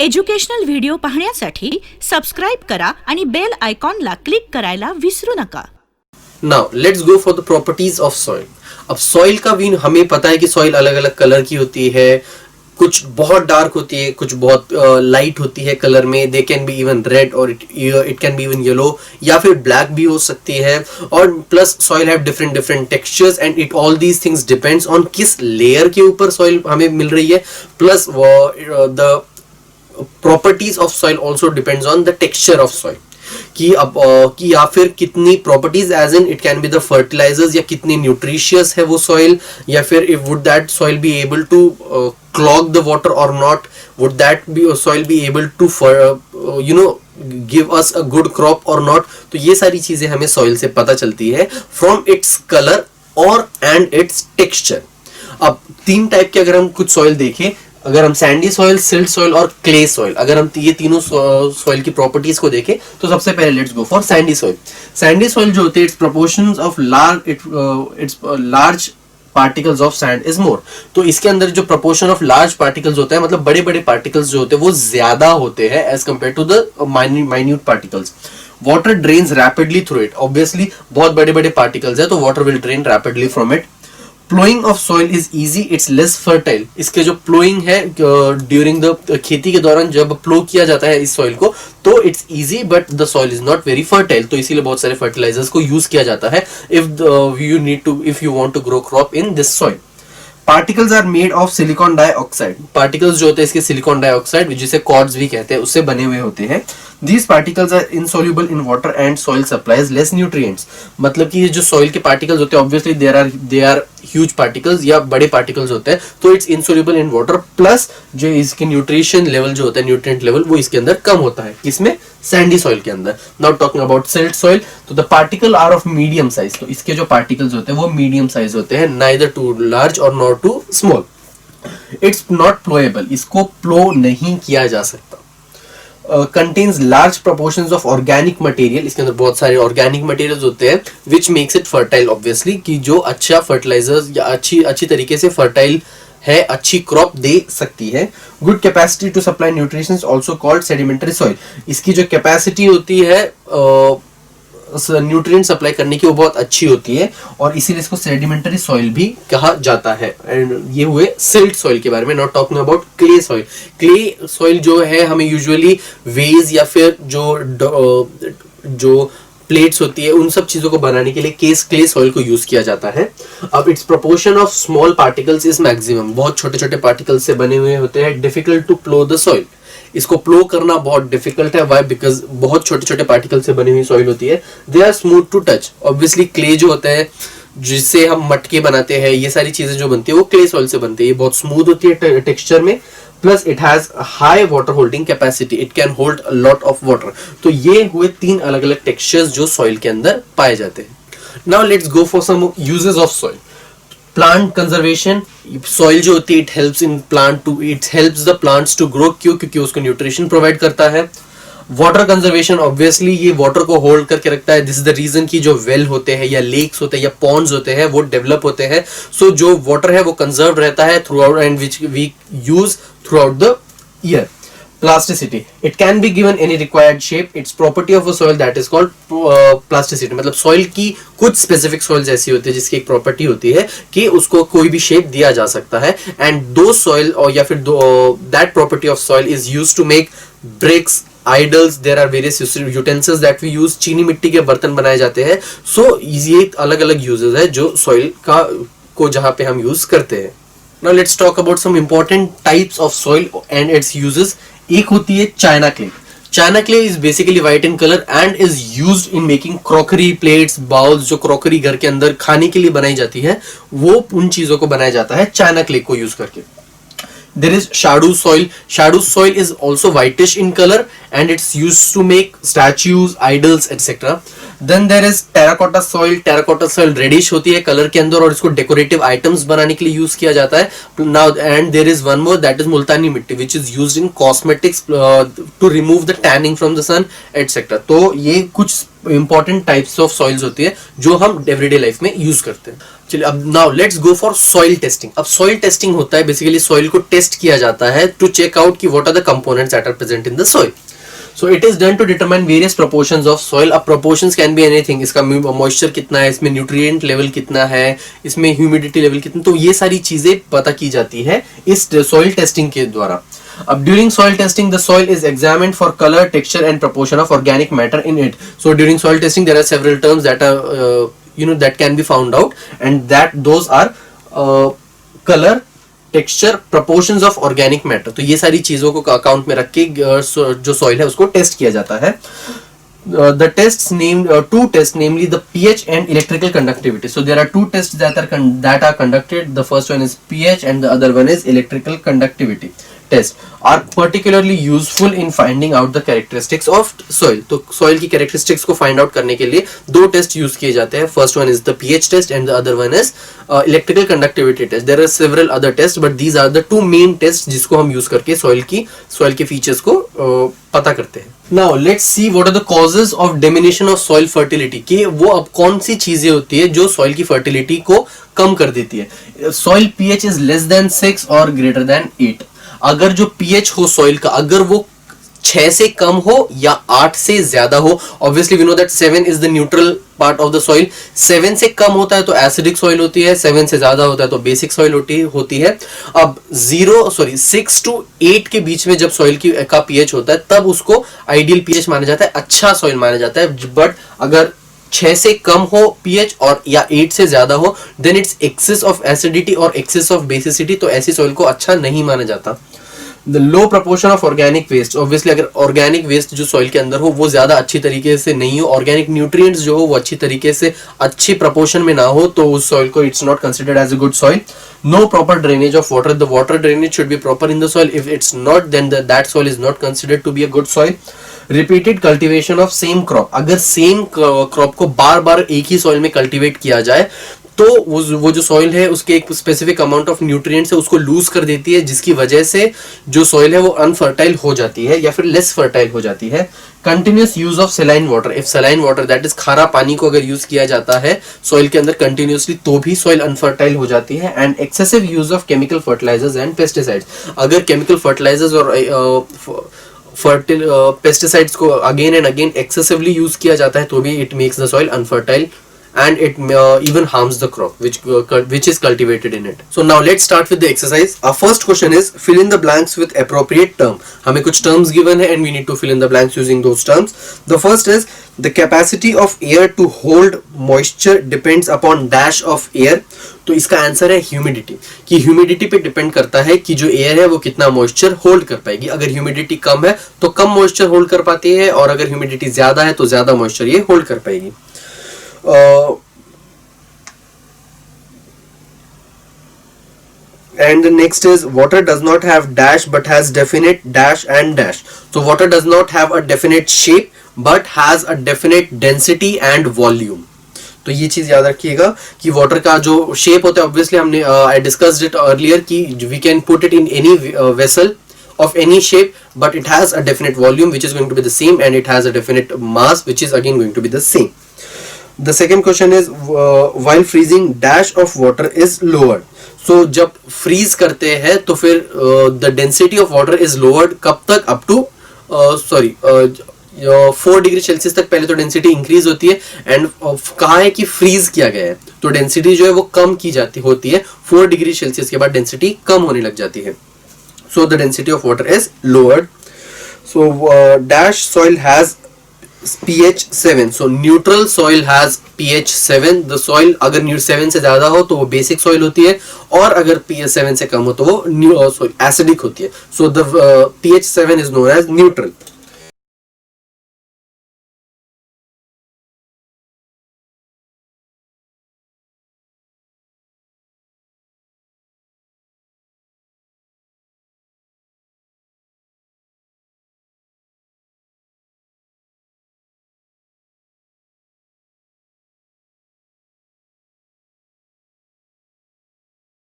Educational video पाहण्यासाठी subscribe करा आणि बेल आयकॉनला क्लिक करायला विसरू नका. Now let's go for the properties of soil. अब सॉइल का भी हमें पता है कि सॉइल अलग अलग कलर की होती है, कुछ बहुत डार्क होती है, कुछ बहुत लाइट होती है कलर में. They can be even red or it can be even yellow या फिर ब्लैक भी हो सकती है. और plus soil have different different textures and it all these things depends on किस लेयर के ऊपर सॉइल हमें मिल रही है. Plus the properties of soil also depends on the texture of soil कि अब कि या फिर कितनी properties as in it can be the fertilisers या कितनी न्यूट्रिशियस है वो सॉइल, या फिर if would that soil be able to clog the water or not, would that be soil be able to give us a good crop or not. तो ये सारी चीजें हमें सॉइल से पता चलती है फ्रॉम इट्स कलर और एंड इट्स टेक्सचर. अब तीन टाइप के अगर हम कुछ सॉइल देखें, अगर हम सैंडी सॉइल, सिल्ट सॉइल और क्ले सॉइल, अगर हम ये तीनों सॉइल की प्रॉपर्टीज को देखें तो सबसे पहले let's go for Sandy soil. Sandy soil जो होती है it's proportions of large particles of sand is more. तो इसके अंदर जो प्रोपोर्शन ऑफ लार्ज पार्टिकल्स होता है, मतलब बड़े बड़े पार्टिकल्स जो होते हैं वो ज्यादा होते हैं as compare to the minute particles. Water drains rapidly through it. Obviously बहुत बड़े बड़े पार्टिकल्स है तो water will drain rapidly from it. Ploughing of soil is easy, it's less fertile. इसके जो प्लोइंग है ड्यूरिंग द खेती के दौरान जब प्लो किया जाता है इस सॉइल को तो it's easy but the soil is not very fertile. तो इसीलिए बहुत सारे फर्टिलाइजर्स को यूज किया जाता है if you want to grow crop in this soil. Particles are made of silicon dioxide. Particles जो होते हैं इसके सिलिकॉन डाइऑक्साइड जिसे क्वार्ट्ज भी कहते हैं उससे बने हुए होते हैं. These particles are insoluble in water and soil supplies less nutrients. मतलब कि ये जो soil के particles होते हैं obviously they are huge particles या बड़े particles होते हैं तो it's insoluble in water plus जो इसके nutrition level जो होता है nutrient level वो इसके अंदर कम होता है. किसमें? Sandy soil के अंदर. Now talking about silt soil तो the particle are of medium size. तो इसके जो particles होते हैं वो medium size होते हैं, neither too large or not too small. It's not plowable. इसको plow नहीं किया जा सकता. Contains large proportions of organic material. इसके अंदर बहुत सारे organic materials होते हैं which makes it fertile obviously कि जो अच्छा fertilizers या अच्छी तरीके से fertile है, अच्छी क्रॉप दे सकती है. Good capacity to supply nutrients also called sedimentary soil. इसकी जो कैपेसिटी होती है न्यूट्रिएंट सप्लाई करने की वो बहुत अच्छी होती है और इसीलिए इसको सेडिमेंटरी सॉइल भी कहा जाता है. एंड ये हुए सिल्ट सॉइल के बारे में. Not talking about clay soil. Clay soil जो है हमें यूजुअली वेज या फिर जो प्लेट्स होती है उन सब चीजों को बनाने के लिए क्ले सॉइल को यूज किया जाता है. अब it's proportion of small particles is maximum. बहुत छोटे छोटे पार्टिकल्स से बने हुए होते हैं. Difficult to plough the soil. इसको प्लो करना बहुत डिफिकल्ट है. वाई? बिकॉज बहुत छोटे छोटे पार्टिकल से बनी हुई सॉइल होती है. They are smooth to touch. Obviously clay जो होता है जिससे हम मटके बनाते हैं, ये सारी चीजें जो बनती है वो क्ले सॉइल से बनती है. ये बहुत स्मूथ होती है टेक्सचर में. Plus it has high water holding capacity. It can hold a lot of water. तो ये हुए तीन अलग अलग टेक्सचर्स जो सॉइल के अंदर पाए जाते हैं. Now let's go for some uses of soil. Plant conservation. Soil जो होती है it helps the plants to grow. क्यों? क्योंकि उसको न्यूट्रिशन प्रोवाइड करता है. Water conservation. ऑब्वियसली ये वाटर को होल्ड करके रखता है. दिस इज द रीजन कि जो वेल होते हैं या लेक्स होते हैं या पॉन्ड्स होते हैं वो डेवलप होते हैं. सो जो वाटर है वो कंजर्व रहता है throughout and which we use throughout the year. Plasticity. It can be given any required shape. It's property of a soil that is called plasticity. मतलब soil की कुछ specific soils ऐसी होती है जिसकी एक property होती है कि उसको कोई भी shape दिया जा सकता है. And those soil और या फिर that property of soil is used to make bricks, idols. There are various utensils that we use. चीनी मिट्टी के बर्तन बनाए जाते हैं. So ये अलग अलग uses है जो soil को जहाँ पे हम use करते हैं. Now let's talk about some important types of soil and its uses. एक होती है China clay. China clay is basically white in colour and is used in making crockery, plates, bowls. जो क्रॉकरी घर के अंदर खाने के लिए बनाई जाती है वो उन चीजों को बनाया जाता है चाइना क्ले को यूज करके. There is shadu soil. Shadu soil is also whitish in color and it's used to make statues, idols, etc. Then there is terracotta soil. Terracotta soil reddish होती है कलर के अंदर और इसको decorative items बनाने के लिए यूज किया जाता है. Now and there is one more, that is Multani mitti which is used in cosmetics to remove the tanning from the sun etcetera. तो ये कुछ इंपॉर्टेंट टाइप्स ऑफ सॉइल्स होती है जो हम एवरीडे लाइफ में यूज करते हैं. चलिए अब now let's go for soil testing. अब सॉइल टेस्टिंग होता है बेसिकली सॉइल को टेस्ट किया जाता है टू चेक आउट कि what are the components that are present in the soil. So it is done to determine various proportions of soil. अब proportions can be anything. इसका moisture कितना है, इसमें nutrient level कितना है, इसमें humidity level कितना, तो ये सारी चीजें पता की जाती है इस soil testing के द्वारा. अब during soil testing the soil is examined for color, texture and proportion of organic matter in it. So during soil testing there are several terms that are that can be found out, and that those are color, texture, proportions of organic matter. तो ये सारी चीजों को account में रख के जो soil है उसको टेस्ट किया जाता है. The tests named two tests, namely the pH and electrical conductivity. So there are two tests that are conducted. The first one is pH and the other one is electrical conductivity test. Are particularly useful in finding out the characteristics of soil. तो soil की characteristics को find out करने के लिए दो test use किए जाते हैं. First one is the pH test and the other one is electrical conductivity test. There are several other tests but these are the two main tests जिसको हम use करके soil के features को पता करते हैं. Now let's see what are the causes of diminution of soil fertility. कि वो अब कौन सी चीजें होती है जो soil की fertility को कम कर देती है. Soil pH is less than 6 or greater than 8. अगर जो pH हो सॉइल का अगर वो 6 से कम हो या 8 से ज्यादा हो, obviously we know that 7 is the neutral part of the soil. 7 से कम होता है तो एसिडिक सॉइल होती है, 7 से ज्यादा होता है तो बेसिक सॉइल होती है. अब 6 to 8 के बीच में जब सॉइल का pH होता है तब उसको आइडियल pH माना जाता है, अच्छा सॉइल माना जाता है. बट अगर 6 से कम हो pH और या 8 से ज्यादा हो then it's excess of acidity और एक्सेस ऑफ बेसिसिटी, तो ऐसी सॉइल को अच्छा नहीं माना जाता. The low proportion of organic waste. Obviously अगर ऑर्गेनिक वेस्ट जो सॉइल के अंदर हो वो ज्यादा अच्छी तरीके से नहीं हो, ऑर्गेनिक न्यूट्रिएंट्स जो हो वो अच्छी तरीके से अच्छी प्रपोर्शन में ना हो, तो उस सॉइल को it's not considered as a good soil. No proper drainage of water. The water drainage should be proper in the soil. If it's not then that soil is not considered to be a good soil. Repeated cultivation of same crop. अगर same crop को बार बार एक ही soil में cultivate किया जाए तो वो जो सॉइल है उसके एक स्पेसिफिक अमाउंट ऑफ न्यूट्रिएंट्स है उसको लूज कर देती है, जिसकी वजह से जो सॉइल है वो अनफर्टाइल हो जाती है या फिर लेस फर्टाइल हो जाती है. Continuous use of saline water. If saline water that is खारा पानी को अगर यूज किया जाता है सॉइल के अंदर कंटिन्यूसली तो भी सॉइल अनफर्टाइल हो जाती है. And excessive use of chemical fertilizers and pesticides. अगर केमिकल फर्टिलाइजर्स और पेस्टिसाइड्स को again and again excessively use किया जाता है तो भी it makes the soil unfertile and it even harms the crop which is cultivated in it. So now let's start with the exercise. Our first question is fill in the blanks with appropriate term. हमें कुछ terms given है and we need to fill in the blanks using those terms. The first is the capacity of air to hold moisture depends upon dash of air. तो इसका answer है humidity, कि humidity पे depend करता है कि जो एयर है वो कितना मॉइस्चर होल्ड कर पाएगी. अगर ह्यूमिडिटी कम है तो कम मॉइस्चर होल्ड कर पाती है और अगर ह्यूमिडिटी ज्यादा है तो ज्यादा मॉइस्चर ये होल्ड कर पाएगी. And the next is water does not have dash but has definite dash and dash. So water does not have a definite shape but has a definite density and volume. तो ये चीज याद रखिएगा कि water का जो shape होता है ऑब्वियसली हमने आई डिस्कस्ड इट अर्लियर कि we can put it in any vessel of any shape but it has a definite volume which is going to be the same and it has a definite mass which is again going to be the same. The second question is while freezing dash of water is lowered. So जब freeze करते हैं तो फिर the density of water is lowered कब तक up to 4 degree Celsius तक पहले तो डेंसिटी इंक्रीज होती है एंड कहा है कि फ्रीज किया गया है तो डेंसिटी जो है वो कम की जाती होती है. 4 डिग्री सेल्सियस के बाद डेंसिटी कम होने लग जाती है. So the density of water is lowered. So dash soil has pH 7. So neutral soil has pH 7. The soil अगर 7 से ज्यादा हो तो वो basic soil होती है और अगर pH 7 से कम हो तो वो acidic होती है. So the pH 7 is known as neutral.